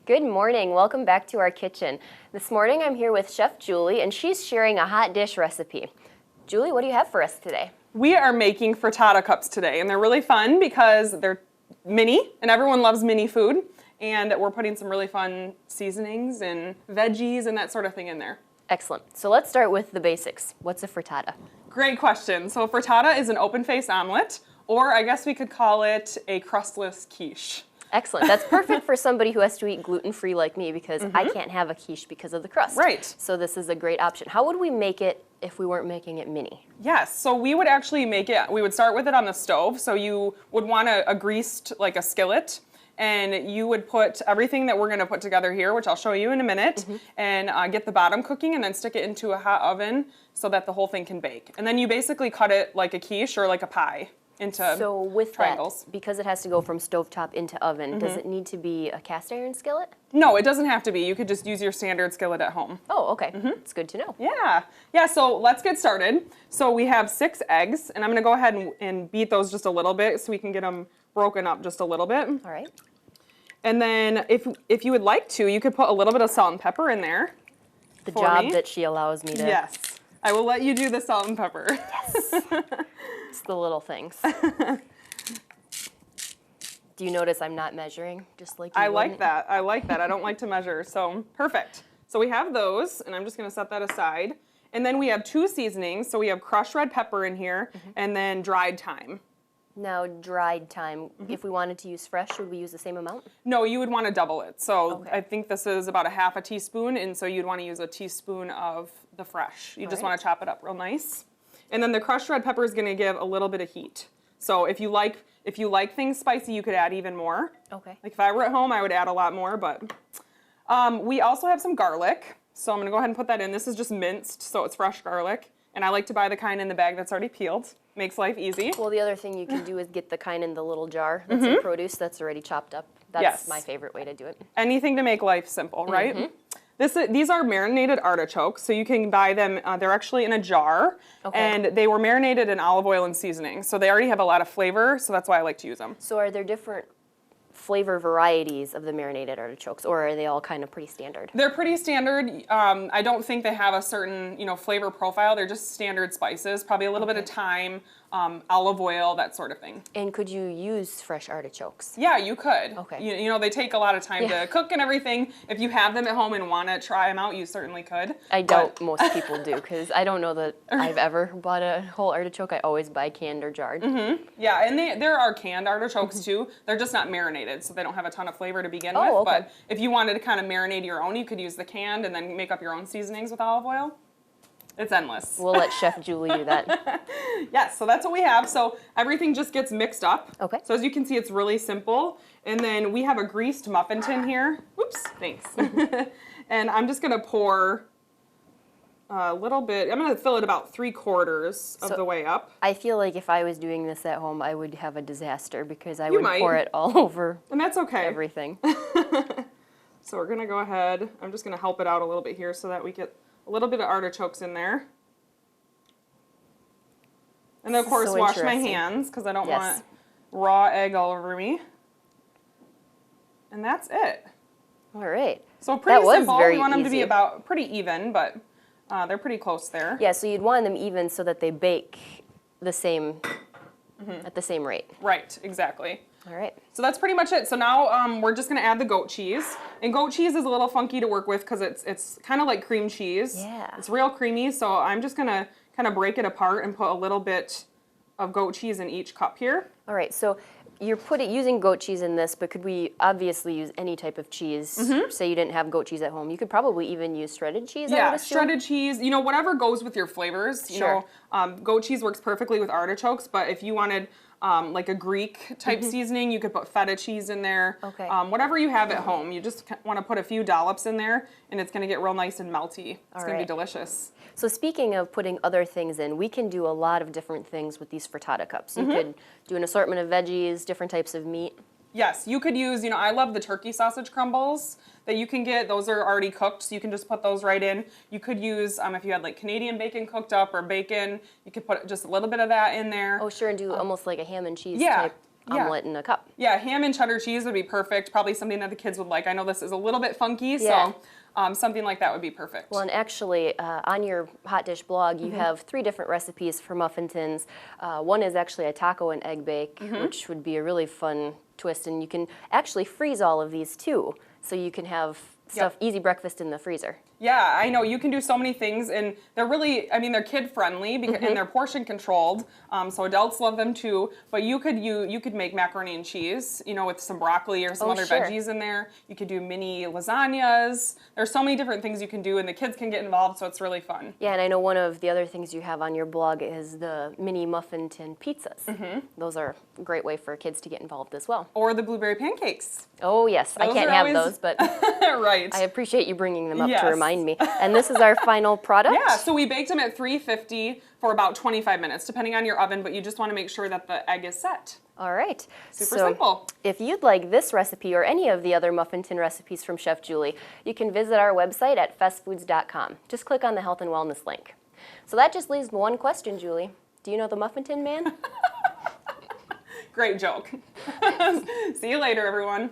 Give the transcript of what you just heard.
Good morning. Welcome back to our kitchen. This morning I'm here with Chef Julie, and she's sharing a hot dish recipe. Julie, what do you have for us today? We are making frittata cups today, and they're really fun because they're mini, and everyone loves mini food. And we're putting some really fun seasonings and veggies and that sort of thing in there. Excellent. So let's start with the basics. What's a frittata? Great question. So frittata is an open-faced omelet, or I guess we could call it a crustless quiche. Excellent. That's perfect for somebody who has to eat gluten-free like me because I can't have a quiche because of the crust. Right. So this is a great option. How would we make it if we weren't making it mini? Yes, so we would actually make it, we would start with it on the stove. So you would want a greased, like a skillet, and you would put everything that we're gonna put together here, which I'll show you in a minute, and get the bottom cooking and then stick it into a hot oven so that the whole thing can bake. And then you basically cut it like a quiche or like a pie into So with triangles. that, because it has to go from stovetop into oven, does it need to be a cast iron skillet? No, it doesn't have to be. You could just use your standard skillet at home. Oh, okay. It's good to know. Yeah, so let's get started. So we have 6 eggs, and I'm gonna go ahead and beat those just a little bit so we can get them broken up just a little bit. All right. And then if you would like to, you could put a little bit of salt and pepper in there. The job that she allows me to. Yes, I will let you do the salt and pepper. Yes. It's the little things. Do you notice I'm not measuring, just like you I like wouldn't? that. I like that. I don't like to measure, so perfect. So we have those, and I'm just gonna set that aside. And then we have 2 seasonings. So we have crushed red pepper in here, and then dried thyme. Now, dried thyme, if we wanted to use fresh, would we use the same amount? No, you would want to double it. So Okay. I think this is about a half a teaspoon, and so you'd want to use a teaspoon of the fresh. You just want to chop it up real nice. And then the crushed red pepper is going to give a little bit of heat. So if you like things spicy, you could add even more. Okay. Like if I were at home, I would add a lot more, but we also have some garlic. So I'm going to go ahead and put that in. This is just minced, so it's fresh garlic. And I like to buy the kind in the bag that's already peeled. Makes life easy. Well, the other thing you can do is get the kind in the little jar that's in produce that's already chopped up. That's my favorite way to do it. Anything to make life simple, right? These are marinated artichokes, so you can buy them. They're actually in a jar, and they were marinated in olive oil and seasoning. So they already have a lot of flavor, so that's why I like to use them. So are there different flavor varieties of the marinated artichokes, or are they all kind of pretty standard? They're pretty standard. I don't think they have a certain, flavor profile. They're just standard spices, probably a little bit of thyme, olive oil, that sort of thing. And could you use fresh artichokes? Yeah, you could. Okay. They take a lot of time to cook and everything. If you have them at home and want to try them out, you certainly could. I doubt most people do, because I don't know that I've ever bought a whole artichoke. I always buy canned or jarred. Yeah, and there are canned artichokes too. They're just not marinated, so they don't have a ton of flavor to begin with. Okay. But if you wanted to kind of marinate your own, you could use the canned and then make up your own seasonings with olive oil. It's endless. We'll let Chef Julie do that. Yes, so that's what we have. So everything just gets mixed up. Okay. So as you can see, it's really simple. And then we have a greased muffin tin here. Oops, thanks. And I'm just gonna pour a little bit. I'm gonna fill it about 3/4 of the way up. I feel like if I was doing this at home, I would have a disaster because I would might. pour it all over And that's okay. everything. So we're gonna go ahead. I'm just gonna help it out a little bit here so that we get a little bit of artichokes in there. And then of course So wash my interesting. hands because I don't want raw egg all over me. And that's it. All right. So pretty That was simple. very We want them to be easy. about pretty even, but they're pretty close there. Yeah, so you'd want them even so that they bake the same at the same rate. Right, exactly. All right. So that's pretty much it. So now we're just gonna add the goat cheese. And goat cheese is a little funky to work with because it's kind of like cream cheese. Yeah. It's real creamy, so I'm just gonna kind of break it apart and put a little bit of goat cheese in each cup here. All right, so you're using goat cheese in this, but could we obviously use any type of cheese? Say you didn't have goat cheese at home. You could probably even use shredded cheese, I would Yeah, assume? shredded cheese, whatever goes with your flavors. Sure. Goat cheese works perfectly with artichokes, but if you wanted like a Greek type seasoning, you could put feta cheese in there. Okay. Whatever you have at home, you just want to put a few dollops in there, and it's going to get real nice and melty. It's going to be delicious. So speaking of putting other things in, we can do a lot of different things with these frittata cups. You could do an assortment of veggies, different types of meat. Yes, you could use, I love the turkey sausage crumbles that you can get. Those are already cooked, so you can just put those right in. You could use, if you had like Canadian bacon cooked up or bacon, you could put just a little bit of that in there. Oh, sure, and do almost like a ham and cheese Yeah, type. omelet in a cup. Yeah, ham and cheddar cheese would be perfect. Probably something that the kids would like. I know this is a little bit funky, Yeah. so something like that would be perfect. Well, and actually, on your Hot Dish blog, you have 3 different recipes for muffin tins. One is actually a taco and egg bake, which would be a really fun twist. And you can actually freeze all of these too, so you can have stuff easy breakfast in the freezer. Yeah, I know. You can do so many things, and they're really, I mean, they're kid-friendly and they're portion-controlled, so adults love them too. But you could make macaroni and cheese, you know, with some broccoli or some other veggies in there. You could do mini lasagnas. There's so many different things you can do, and the kids can get involved, so it's really fun. Yeah, and I know one of the other things you have on your blog is the mini muffin tin pizzas. Those are a great way for kids to get involved as well. Or the blueberry pancakes. Oh, yes. I can't have those, but right. I appreciate you bringing them up to remind me. And this is our final product? Yeah, so we baked them at 350 for about 25 minutes, depending on your oven, but you just want to make sure that the egg is set. All right. Super simple. If you'd like this recipe or any of the other muffin tin recipes from Chef Julie, you can visit our website at festfoods.com. Just click on the health and wellness link. So that just leaves one question, Julie. Do you know the Muffin Tin Man? Great joke. See you later, everyone.